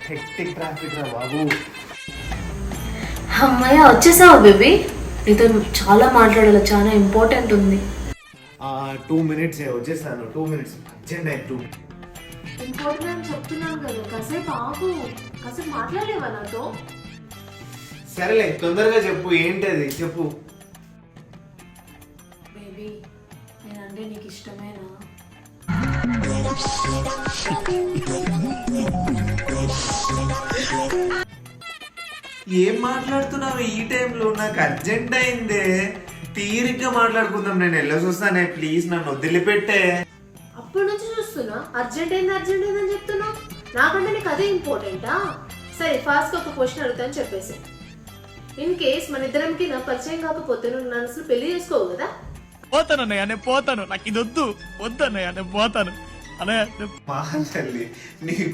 Hectic traffic రా బాబు. అమ్మాయి వచ్చేసావా బేబీ? నీతో చాలా మాట్లాడాలి, చాలా ఇంపార్టెంట్ ఉంది. 2 minutes వచ్చేసాను. 2 minutes అర్జెంట్ అయ్యి 2 ఇంపార్టెంట్ అని చెప్తున్నాను కదా, కాసేపు ఆగు. కాసేపు మాట్లాడలేవా నాతో? సరేలే, తొందరగా చెప్పు, ఏంటది చెప్పు. బేబీ, నేనంటే నీకు ఇష్టమేనా? ఏం మాట్లాడుతున్నావు ఈ టైంలో? నాకు అర్జెంట్ అయిందే. తీరిగ్గా మాట్లాడుకుందాం. నేను వెళ్ళేసి వస్తానే, ప్లీజ్ నన్ను వదిలిపెట్టే. అప్పటి నుంచి చూస్తున్నా అర్జెంట్ అయిందని చెప్తున్నా. నాకంటే నీకు అదే ఇంపార్టెంటా? సరే, ఫాస్ట్గా ఒక క్వశ్చన్ అడుగుతాను చెప్పేసి. ఇన్ కేస్ మన ఇద్దరికి నా పరిచయం కాకపోతే నువ్వు నన్ను అసలు పెళ్లి చేసుకోవు కదా? పోతానన్నయ్య, నేను పోతాను. నాకు ఇది వద్దన్నయ్య, నేను పోతాను అన్నయ్య. మా తల్లి నీ